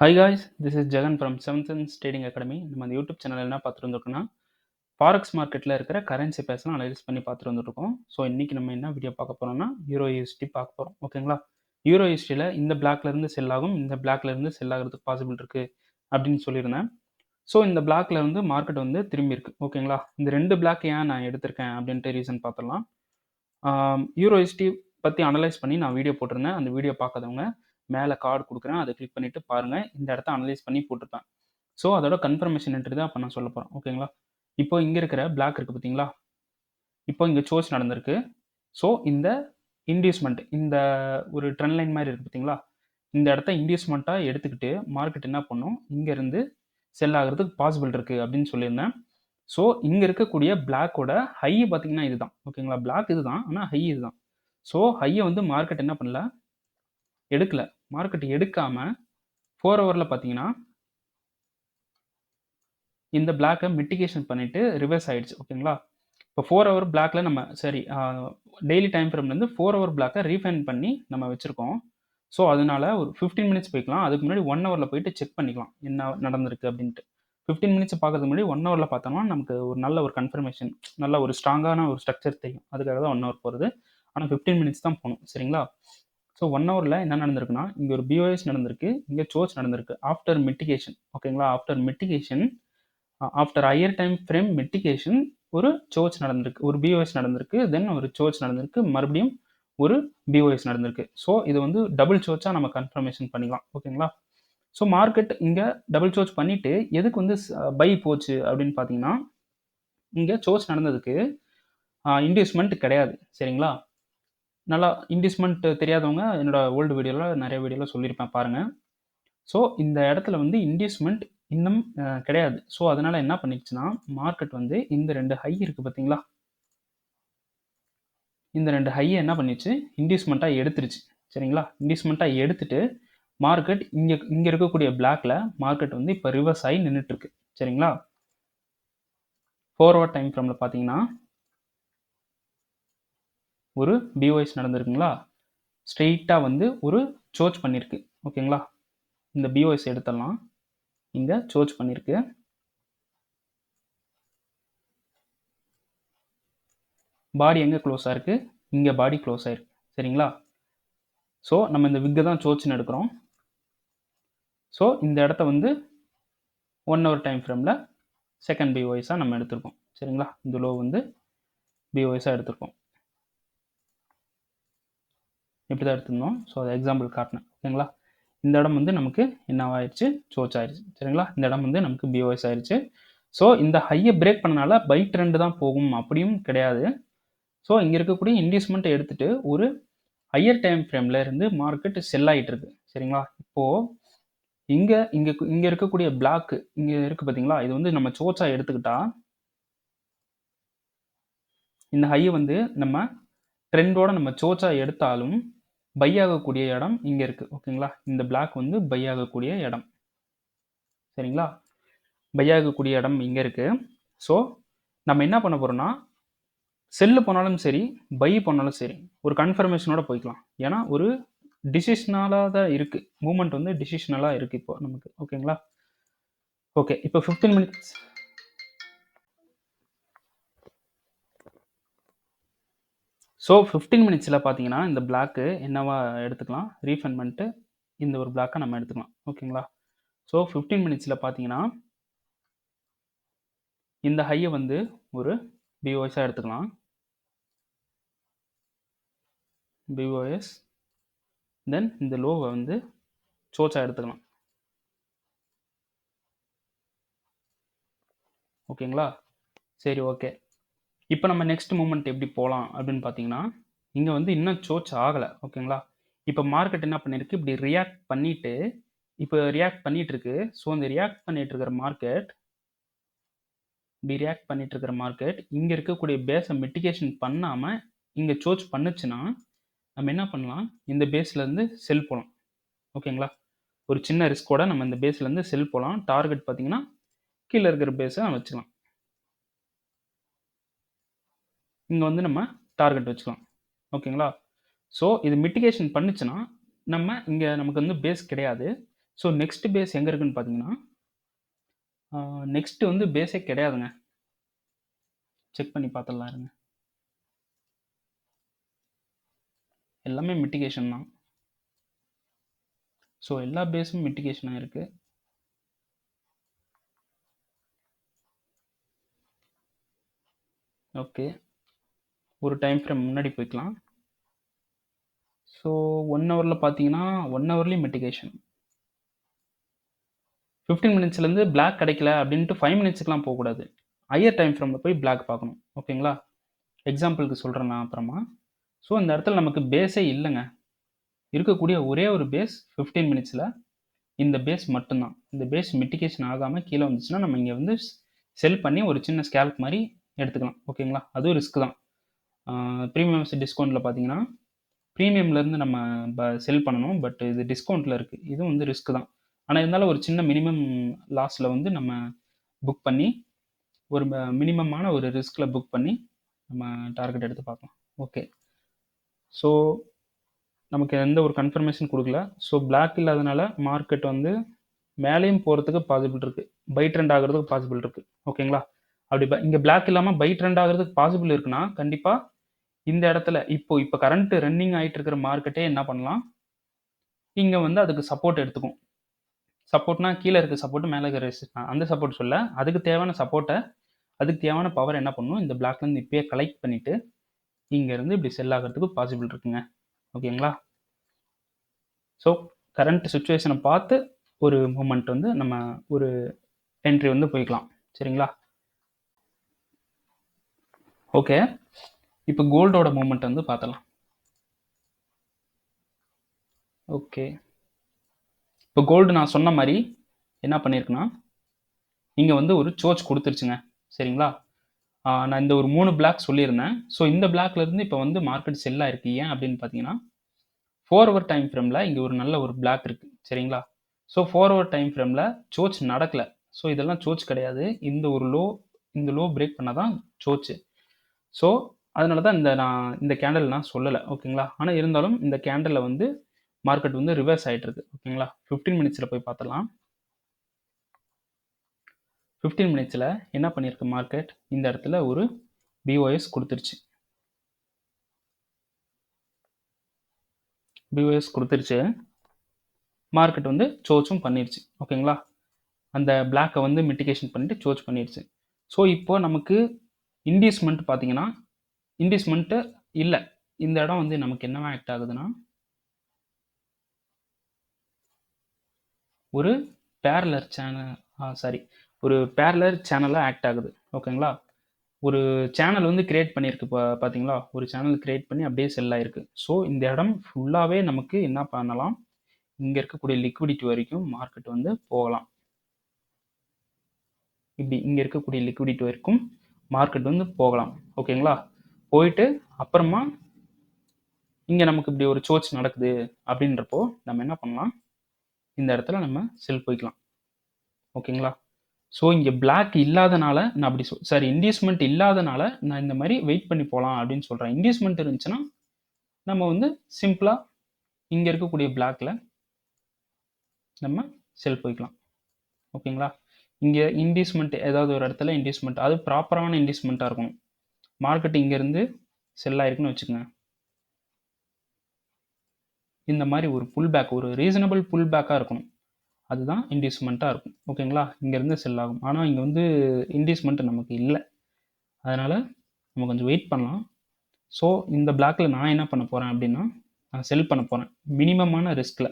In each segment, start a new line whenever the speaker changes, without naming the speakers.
Hi guys, this is Jagan from 7th Sense Trading Academy. நம்ம அந்த YouTube channel என்ன பார்த்துட்டு வந்துருக்கோம்னா ஃபாரெக்ஸ் மார்க்கெட்டில் இருக்கிற கரன்சி பேர்ஸ்லாம் அனலைஸ் பண்ணி பார்த்துட்டு வந்துருக்கோம். ஸோ இன்றைக்கி நம்ம என்ன வீடியோ பார்க்க போகிறோம்னா EURUSD பார்க்க போகிறோம். ஓகேங்களா? EURUSDயில் இந்த பிளாக்லேருந்து செல் ஆகும், இந்த பிளாக்லேருந்து செல் ஆகிறதுக்கு பாசிபிள் இருக்குது அப்படின்னு சொல்லியிருந்தேன். ஸோ இந்த பிளாக்ல இருந்து மார்க்கெட் வந்து திரும்பி இருக்கு. ஓகேங்களா? இந்த ரெண்டு பிளாக் ஏன் நான் எடுத்திருக்கேன் அப்படின்ட்டு ரீசன் பார்த்துடலாம். EURUSD பற்றி அனலைஸ் பண்ணி நான் வீடியோ போட்டிருந்தேன். அந்த வீடியோ பார்க்காதவங்க மேலே கார்டு கொடுக்குறேன், அதை கிளிக் பண்ணிவிட்டு பாருங்கள். இந்த இடத்த அனலைஸ் பண்ணி போட்டிருப்பேன். ஸோ அதோட கன்ஃபர்மேஷன் என்ட்ரி தான் இப்போ நான் சொல்ல போகிறேன். ஓகேங்களா? இப்போ இங்கே இருக்கிற பிளாக் இருக்குது பார்த்தீங்களா? இப்போ இங்கே சோர்ஸ் நடந்திருக்கு. ஸோ இந்த இன்டியூஸ்மெண்ட், இந்த ஒரு ட்ரெண்ட் லைன் மாதிரி இருக்குது பார்த்தீங்களா? இந்த இடத்த இன்டியூஸ்மெண்ட்டாக எடுத்துக்கிட்டு மார்க்கெட் என்ன பண்ணும், இங்கேருந்து செல் ஆகிறதுக்கு பாசிபிள் இருக்குது அப்படின்னு சொல்லியிருந்தேன். ஸோ இங்கே இருக்கக்கூடிய பிளாக்கோட ஹை பார்த்தீங்கன்னா இதுதான். ஓகேங்களா? பிளாக் இதுதான், ஆனால் ஹை இதுதான். ஸோ ஹையை வந்து மார்க்கெட் என்ன பண்ணல, எடுக்கல. மார்க்கெட் எடுக்காமல் 4 ஹவரில் பார்த்தீங்கன்னா இந்த பிளாக்கை மிட்டிகேஷன் பண்ணிவிட்டு ரிவர்ஸ் ஆகிடுச்சு. ஓகேங்களா? இப்போ 4 ஹவர் பிளாக்ல நம்ம சரி டெய்லி டைம் ஃப்ரேம்லேருந்து 4 ஹவர் பிளாக்கை ரீஃபைன் பண்ணி நம்ம வச்சுருக்கோம். ஸோ அதனால ஒரு 15 மினிட்ஸ் போய்க்கலாம். அதுக்கு முன்னாடி 1 ஹவரில் போயிட்டு செக் பண்ணிக்கலாம் என்ன நடந்திருக்கு அப்படின்ட்டு. 15 மினிட்ஸ் பார்க்கறதுக்கு முன்னாடி 1 ஹவரில் பார்த்தோம்னா நமக்கு ஒரு நல்ல ஒரு கன்ஃபர்மேஷன், நல்ல ஒரு ஸ்ட்ராங்கான ஒரு ஸ்ட்ரக்சர் தெரியும். அதுக்காக தான் 1 ஹவர் போகிறது. ஆனால் 15 மினிட்ஸ் தான் போகணும். சரிங்களா? ஸோ 1 ஹவரில் என்ன நடந்திருக்குன்னா, இங்கே ஒரு பிஓஎஸ் நடந்திருக்கு, இங்கே சோர்ஸ் நடந்திருக்கு. After mitigation. ஓகேங்களா? After mitigation, after higher time frame mitigation ஒரு சோர்ஸ் நடந்திருக்கு, ஒரு பிஓஎஸ் நடந்திருக்கு, தென் ஒரு சோர்ஸ் நடந்திருக்கு, மறுபடியும் ஒரு பிஓஎஸ் நடந்திருக்கு. ஸோ இது வந்து டபுள் சோர்ஸாக நம்ம கன்ஃபர்மேஷன் பண்ணிக்கலாம். ஓகேங்களா? ஸோ மார்க்கெட் இங்கே டபுள் சோர்ஸ் பண்ணிவிட்டு எதுக்கு வந்து பை போச்சு அப்படின்னு பார்த்தீங்கன்னா, இங்கே சோர்ஸ் நடந்ததுக்கு இன்டியூஸ்மெண்ட் கிடையாது. சரிங்களா? நல்லா இன்டியூஸ்மெண்ட் தெரியாதவங்க என்னோட ஓல்டு வீடியோவில் நிறைய வீடியோவில் சொல்லியிருப்பேன் பாருங்கள். ஸோ இந்த இடத்துல வந்து இன்டியூஸ்மெண்ட் இன்னும் கிடையாது. ஸோ அதனால் என்ன பண்ணிடுச்சுன்னா, மார்க்கெட் வந்து இந்த 2 ஹை இருக்குது பார்த்தீங்களா? இந்த 2 ஹையை என்ன பண்ணிடுச்சு, இன்டியூஸ்மெண்ட்டாக எடுத்துருச்சு. சரிங்களா? இன்டியூஸ்மெண்ட்டாக எடுத்துட்டு மார்க்கெட் இங்கே இருக்கக்கூடிய பிளாக்ல மார்க்கெட் வந்து இப்போ ரிவர்ஸ் ஆகி நின்றுட்டுருக்கு. சரிங்களா? 4 ஹவர் டைம் ஃப்ரேமில் பார்த்தீங்கன்னா ஒரு பிஓஎஸ் நடந்திருக்குங்களா? ஸ்ட்ரெயிட்டாக வந்து ஒரு சோர்ஸ் பண்ணியிருக்கு. ஓகேங்களா? இந்த பிஓஎஸ் எடுத்துடலாம். இங்கே சோர்ஸ் பண்ணியிருக்கு. பாடி எங்கே க்ளோஸாக இருக்குது, இங்கே பாடி க்ளோஸ் ஆகிருக்கு. சரிங்களா? ஸோ நம்ம இந்த விக்கை தான் சோர்ஸ்னு எடுக்கிறோம். ஸோ இந்த இடத்த வந்து 1 ஹவர் டைம் ஃப்ரேமில் செகண்ட் பிஓஎஸாக நம்ம எடுத்திருக்கோம். சரிங்களா? இந்த லோ வந்து பிஓஎஸாக எடுத்திருக்கோம். இப்படி தான் எடுத்திருந்தோம். ஸோ அதை எக்ஸாம்பிள் காட்டினேன். ஓகேங்களா? இந்த இடம் வந்து நமக்கு என்ன ஆயிடுச்சு, சோர்ஸ் ஆயிடுச்சு. சரிங்களா? இந்த இடம் வந்து நமக்கு பிஓஎஸ் ஆயிடுச்சு. ஸோ இந்த ஹையை பிரேக் பண்ணனால பை ட்ரெண்ட் தான் போகும் அப்படியும் கிடையாது. ஸோ இங்கே இருக்கக்கூடிய இன்டியூஸ்மெண்ட் எடுத்துகிட்டு ஒரு ஹையர் டைம் ஃப்ரேமில் இருந்து மார்க்கெட் செல் ஆகிட்டு இருக்கு. சரிங்களா? இப்போது இங்கே இங்கே இங்கே இருக்கக்கூடிய பிளாக்கு இங்கே இருக்குது பார்த்தீங்களா? இது வந்து நம்ம சோர்ஸாக எடுத்துக்கிட்டா இந்த ஹையை வந்து நம்ம ட்ரெண்டோட நம்ம சோர்ஸாக எடுத்தாலும் பை ஆகக்கூடிய இடம் இங்கே இருக்குது. ஓகேங்களா? இந்த பிளாக் வந்து பை ஆகக்கூடிய இடம். சரிங்களா? பை ஆகக்கூடிய இடம் இங்கே இருக்குது. ஸோ நம்ம என்ன பண்ண போகிறோம்னா, செல்லு போனாலும் சரி, பை பண்ணாலும் சரி, ஒரு கன்ஃபர்மேஷனோட போய்க்கலாம். ஏன்னா ஒரு டிசிஷனாலாக தான் இருக்குது. மூமெண்ட் வந்து டிசிஷனலாக இருக்குது இப்போ நமக்கு. ஓகேங்களா? ஓகே, இப்போ 15 மினிட்ஸ். ஸோ 15 மினிட்ஸில் பார்த்தீங்கன்னா இந்த பிளாக்கு என்னவா எடுத்துக்கலாம், ரீஃபண்ட் பண்ணிட்டு இந்த ஒரு பிளாக்கை நம்ம எடுத்துக்கலாம். ஓகேங்களா? ஸோ 15 மினிட்ஸில் பார்த்தீங்கன்னா இந்த ஹையை வந்து ஒரு பிஓஎஸாக எடுத்துக்கலாம். பிஓஎஸ், தென் இந்த லோவை வந்து சோர்ஸாக எடுத்துக்கலாம். ஓகேங்களா? சரி, ஓகே. இப்போ நம்ம நெக்ஸ்ட் மூமெண்ட் எப்படி போகலாம் அப்படின்னு பார்த்தீங்கன்னா, இங்கே வந்து இன்னும் சோர்ஸ் ஆகலை. ஓகேங்களா? இப்போ மார்க்கெட் என்ன பண்ணியிருக்கு, இப்படி ரியாக்ட் பண்ணிவிட்டு இப்போ ரியாக்ட் பண்ணிகிட்ருக்கு. ஸோ இந்த ரியாக்ட் பண்ணிகிட்ருக்கிற மார்க்கெட், இப்படி ரியாக்ட் பண்ணிகிட்ருக்கிற மார்க்கெட் இங்கே இருக்கக்கூடிய பேஸை மிட்டிகேஷன் பண்ணாமல் இங்கே சோர்ஸ் பண்ணுச்சுன்னா நம்ம என்ன பண்ணலாம், இந்த பேஸ்லேருந்து செல் போகலாம். ஓகேங்களா? ஒரு சின்ன ரிஸ்கோட நம்ம இந்த பேஸ்லேருந்து செல் போகலாம். டார்கெட் பார்த்தீங்கன்னா கீழே இருக்கிற பேஸை நம்ம வச்சுக்கலாம். இங்கே வந்து நம்ம டார்கெட் வச்சுக்கலாம். ஓகேங்களா? ஸோ இது மிட்டிகேஷன் பண்ணுச்சுன்னா நம்ம இங்கே நமக்கு வந்து பேஸ் கிடையாது. ஸோ நெக்ஸ்ட் பேஸ் எங்கே இருக்குன்னு பார்த்தீங்கன்னா, நெக்ஸ்ட் வந்து பேஸே கிடையாதுங்க. செக் பண்ணி பார்த்துடலாம் இருங்க. எல்லாமே மிட்டிகேஷன் தான். ஸோ எல்லா பேஸும் மிட்டிகேஷனாக இருக்குது. ஓகே, ஒரு டைம் ஃப்ரேம் முன்னாடி போய்க்கலாம். ஸோ 1 ஹவரில் பார்த்தீங்கன்னா 1 ஹவர்லேயும் மிட்டிகேஷன். 15 மினிட்ஸ்லேருந்து பிளாக் கிடைக்கல அப்படின்ட்டு 5 மினிட்ஸுக்குலாம் போகக்கூடாது. ஹையர் டைம் ஃப்ரேமில் போய் பிளாக் பார்க்கணும். ஓகேங்களா? எக்ஸாம்பிளுக்கு சொல்கிறேன் நான் அப்புறமா. ஸோ இந்த இடத்துல நமக்கு பேஸே இல்லைங்க. இருக்கக்கூடிய ஒரே ஒரு பேஸ் 15 மினிட்ஸில் இந்த பேஸ் மட்டும்தான். இந்த பேஸ் மிட்டிகேஷன் ஆகாமல் கீழே வந்துச்சுன்னா நம்ம இங்கே வந்து செல் பண்ணி ஒரு சின்ன ஸ்கேல்ப் மாதிரி எடுத்துக்கலாம். ஓகேங்களா? அதுவும் ரிஸ்க் தான். ப்ரீமியம்ஸ் டிஸ்கவுண்ட்டில் பார்த்தீங்கன்னா ப்ரீமியம்லேருந்து நம்ம செல் பண்ணணும். பட் இது டிஸ்கவுண்ட்டில் இருக்குது. இதுவும் வந்து ரிஸ்க் தான். ஆனால் இருந்தாலும் ஒரு சின்ன மினிமம் லாஸில் வந்து நம்ம புக் பண்ணி ஒரு மினிமமான ஒரு ரிஸ்கில் புக் பண்ணி நம்ம டார்கெட் எடுத்து பார்க்கலாம். ஓகே, ஸோ நமக்கு எந்த ஒரு கன்ஃபர்மேஷன் கொடுக்கல. ஸோ பிளாக் இல்லாதனால மார்க்கெட் வந்து மேலேயும் போகிறதுக்கு பாசிபிள் இருக்குது, பை ட்ரெண்ட் ஆகிறதுக்கு பாசிபிள் இருக்குது. ஓகேங்களா? அப்படி இங்கே பிளாக் இல்லாமல் பை ட்ரெண்ட் ஆகிறதுக்கு பாசிபிள் இருக்குன்னா கண்டிப்பாக இந்த இடத்துல இப்போ கரண்ட் ரன்னிங் ஆகிட்டு இருக்கிற மார்க்கெட்டே என்ன பண்ணலாம், இங்கே வந்து அதுக்கு சப்போர்ட் எடுத்துக்கும். சப்போர்ட்னா கீழே இருக்க சப்போர்ட், மேலே இருக்கிற ரெசிஸ்ட், அந்த சப்போர்ட் சொல்ல, அதுக்கு தேவையான சப்போர்ட்டை, அதுக்கு தேவையான பவர் என்ன பண்ணணும், இந்த பிளாக்லேருந்து இப்பயே கலெக்ட் பண்ணிவிட்டு இங்கேருந்து இப்படி செல் ஆகிறதுக்கு பாசிபிள் இருக்குங்க. ஓகேங்களா? ஸோ கரண்ட் சுச்சுவேஷனை பார்த்து ஒரு மூமெண்ட் வந்து நம்ம ஒரு என்ட்ரி வந்து போய்க்கலாம். சரிங்களா? ஓகே, இப்போ கோல்டோட மூமெண்ட் வந்து பார்த்தலாம். ஓகே, இப்போ கோல்டு நான் சொன்ன மாதிரி என்ன பண்ணியிருக்குன்னா இங்கே வந்து ஒரு சோச் கொடுத்துருச்சுங்க. சரிங்களா? நான் இந்த ஒரு 3 பிளாக் சொல்லியிருந்தேன். ஸோ இந்த பிளாக்லேருந்து இப்போ வந்து மார்க்கெட் செல் ஆயிருக்கு. ஏன் அப்படின்னு பார்த்தீங்கன்னா 4 ஹவர் டைம் ஃப்ரேமில் இங்கே ஒரு நல்ல ஒரு பிளாக் இருக்குது. சரிங்களா? ஸோ 4 ஹவர் டைம் ஃப்ரேமில் சோச் நடக்கல. ஸோ இதெல்லாம் சோச் கிடையாது. இந்த லோ பிரேக் பண்ணால் தான் சோச்சு. ஸோ அதனால தான் நான் இந்த கேண்டில் நான் சொல்லலை. ஓகேங்களா? ஆனால் இருந்தாலும் இந்த கேண்டலில் வந்து மார்க்கெட் வந்து ரிவர்ஸ் ஆகிட்டு இருக்கு. ஓகேங்களா? 15 மினிட்ஸில் போய் பார்த்துடலாம். 15 மினிட்ஸில் என்ன பண்ணியிருக்கு மார்க்கெட், இந்த இடத்துல ஒரு பிஓஎஸ் கொடுத்துருச்சு. பிஓஎஸ் கொடுத்துருச்சு. மார்க்கெட் வந்து சோச்சும் பண்ணிருச்சு. ஓகேங்களா? அந்த பிளாக்கை வந்து மிட்டிகேஷன் பண்ணிட்டு சோச் பண்ணிருச்சு. ஸோ இப்போ நமக்கு இன்டியூஸ்மெண்ட் பார்த்தீங்கன்னா இன்டியூஸ்மெண்ட்டு இல்லை. இந்த இடம் வந்து நமக்கு என்னவா ஆக்ட் ஆகுதுன்னா ஒரு பேரலர் சேனல் ஒரு பேரலர் சேனலாக ஆக்ட் ஆகுது. ஓகேங்களா? ஒரு சேனல் வந்து கிரியேட் பண்ணியிருக்கு. இப்போ பார்த்தீங்களா, ஒரு சேனல் கிரியேட் பண்ணி அப்படியே செல் ஆகிருக்கு. ஸோ இந்த இடம் ஃபுல்லாகவே நமக்கு என்ன பண்ணலாம், இங்கே இருக்கக்கூடிய லிக்விடிட்டி வரைக்கும் மார்க்கெட் வந்து போகலாம். இப்படி இங்கே இருக்கக்கூடிய லிக்விடிட்டி வரைக்கும் மார்க்கெட் வந்து போகலாம். ஓகேங்களா? போயிட்டு அப்புறமா இங்கே நமக்கு இப்படி ஒரு சோச் நடக்குது அப்படின்றப்போ நம்ம என்ன பண்ணலாம், இந்த இடத்துல நம்ம செல் போய்க்கலாம். ஓகேங்களா? ஸோ இங்கே பிளாக் இல்லாதனால நான் அப்படி இன்டியூஸ்மெண்ட் இல்லாதனால நான் இந்த மாதிரி வெயிட் பண்ணி போகலாம் அப்படின்னு சொல்கிறேன். இன்டியூஸ்மெண்ட் இருந்துச்சுன்னா நம்ம வந்து சிம்பிளாக இங்கே இருக்கக்கூடிய பிளாக்ல நம்ம செல் போய்க்கலாம். ஓகேங்களா? இங்கே இன்டியூஸ்மெண்ட் ஏதாவது ஒரு இடத்துல இன்டியூஸ்மெண்ட், அது ப்ராப்பரான இன்டியூஸ்மெண்ட்டாக இருக்கணும். மார்க்கெட் இங்கேருந்து செல் ஆயிருக்குன்னு வச்சுக்கோங்க. இந்த மாதிரி ஒரு புல் பேக், ஒரு ரீசனபிள் புல் பேக்காக இருக்கணும். அதுதான் இன்டியூஸ்மெண்ட்டாக இருக்கும். ஓகேங்களா? இங்கேருந்து செல் ஆகும். ஆனால் இங்கே வந்து இன்டியூஸ்மெண்ட் நமக்கு இல்லை. அதனால் நம்ம கொஞ்சம் வெயிட் பண்ணலாம். ஸோ இந்த பிளாக்கில் நான் என்ன பண்ண போகிறேன் அப்படின்னா, நான் செல் பண்ண போகிறேன். மினிமமான ரிஸ்கில்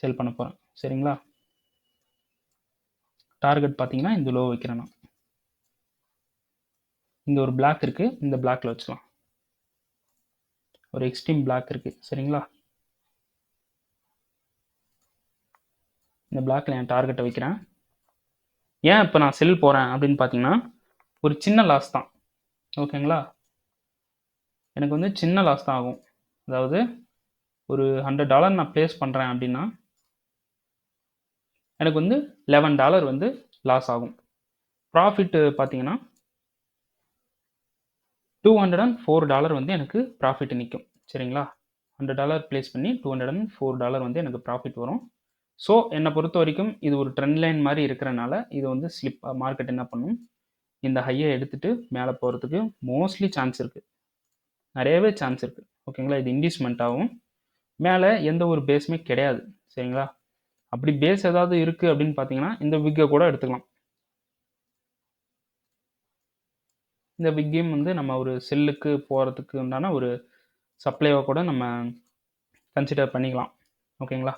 செல் பண்ண போகிறேன். சரிங்களா? டார்கெட் பார்த்தீங்கன்னா இந்த லோ வைக்கிறேன் நான். இந்த ஒரு பிளாக் இருக்குது, இந்த பிளாக்ல வச்சுக்கலாம். ஒரு எக்ஸ்ட்ரீம் பிளாக் இருக்குது. சரிங்களா? இந்த பிளாக்ல என் டார்கெட்டை வைக்கிறேன். ஏன் இப்போ நான் செல் போகிறேன் அப்படின்னு பார்த்தீங்கன்னா ஒரு சின்ன லாஸ் தான். ஓகேங்களா? எனக்கு வந்து சின்ன லாஸ் தான் ஆகும். அதாவது ஒரு $100 நான் ப்ளேஸ் பண்ணுறேன் அப்படின்னா எனக்கு வந்து $11 வந்து லாஸ் ஆகும். ப்ராஃபிட்டு பார்த்தீங்கன்னா $204 வந்து எனக்கு ப்ராஃபிட் நிற்கும். சரிங்களா? $100 ப்ளேஸ் பண்ணி $204 வந்து எனக்கு ப்ராஃபிட் வரும். ஸோ என்னை பொறுத்த வரைக்கும் இது ஒரு ட்ரெண்ட் லைன் மாதிரி இருக்கிறனால இது வந்து மார்க்கெட் என்ன பண்ணும், இந்த ஹையை எடுத்துகிட்டு மேலே போகிறதுக்கு மோஸ்ட்லி சான்ஸ் இருக்குது, நிறையவே சான்ஸ் இருக்குது. ஓகேங்களா, இது இன்டிஸ்மெண்ட் ஆகும். மேலே எந்த ஒரு பேஸுமே கிடையாது. சரிங்களா, அப்படி பேஸ் ஏதாவது இருக்குது அப்படின்னு பார்த்தீங்கன்னா இந்த விக்கை கூட எடுத்துக்கலாம். இந்த விக்கையும் வந்து நம்ம ஒரு செல்லுக்கு போகிறதுக்கு உண்டான ஒரு சப்ளைவை கூட நம்ம கன்சிடர் பண்ணிக்கலாம். ஓகேங்களா,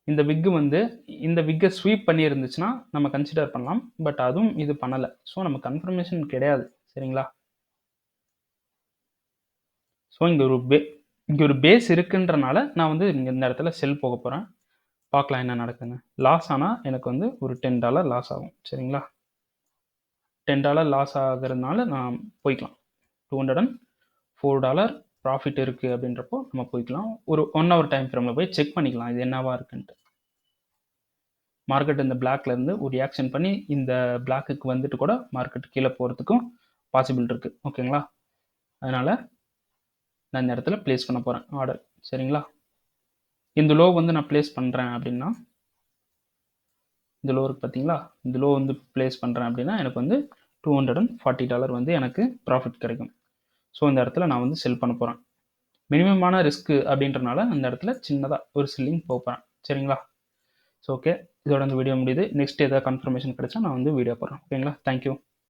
இந்த விக்கு வந்து இந்த விக்கை ஸ்வீப் பண்ணி இருந்துச்சுன்னா நம்ம கன்சிடர் பண்ணலாம். பட் அதுவும் இது பண்ணலை. ஸோ நம்ம கன்ஃபர்மேஷன் கிடையாது. சரிங்களா, ஸோ இங்கே ஒரு பேஸ் இருக்குன்றனால நான் வந்து இங்கே இந்த இடத்துல செல் போக போகிறேன். பார்க்கலாம் என்ன நடக்குதுன்னு. லாஸ் ஆனால் எனக்கு வந்து ஒரு $10 லாஸ் ஆகும். சரிங்களா, $10 லாஸ் ஆகுறதுனால நான் போய்க்கலாம். $204 ப்ராஃபிட் இருக்குது அப்படின்றப்போ நம்ம போய்க்கலாம். ஒரு 1 hour டைம் ஃப்ரேமில் போய் செக் பண்ணிக்கலாம் இது என்னவா இருக்குன்ட்டு. மார்க்கெட் இந்த பிளாக்லேருந்து ஒரு ரியாக்ஷன் பண்ணி இந்த பிளாக்குக்கு வந்துட்டு கூட மார்க்கெட் கீழே போகிறதுக்கும் பாசிபிள் இருக்குது. ஓகேங்களா, அதனால் நான் இந்த இடத்துல ப்ளேஸ் பண்ண போகிறேன் ஆர்டர். சரிங்களா, இந்த லோ வந்து நான் ப்ளேஸ் பண்ணுறேன் அப்படின்னா, இந்த லோ இருக்குது பார்த்தீங்களா, இந்த லோ வந்து ப்ளேஸ் பண்ணுறேன் அப்படின்னா எனக்கு வந்து $240 வந்து எனக்கு ப்ராஃபிட் கிடைக்கும். ஸோ இந்த இடத்துல நான் வந்து செல் பண்ண போகிறேன். மினிமமான ரிஸ்க்கு அப்படின்றனால அந்த இடத்துல சின்னதாக ஒரு செல்லிங் போகிறேன். சரிங்களா, ஸோ ஓகே, இதோட இந்த வீடியோ முடியுது. நெக்ஸ்ட் ஏதாவது கன்ஃபர்மேஷன் கிடைச்சா நான் வந்து வீடியோ போடுறேன். ஓகேங்களா, தேங்க்யூ.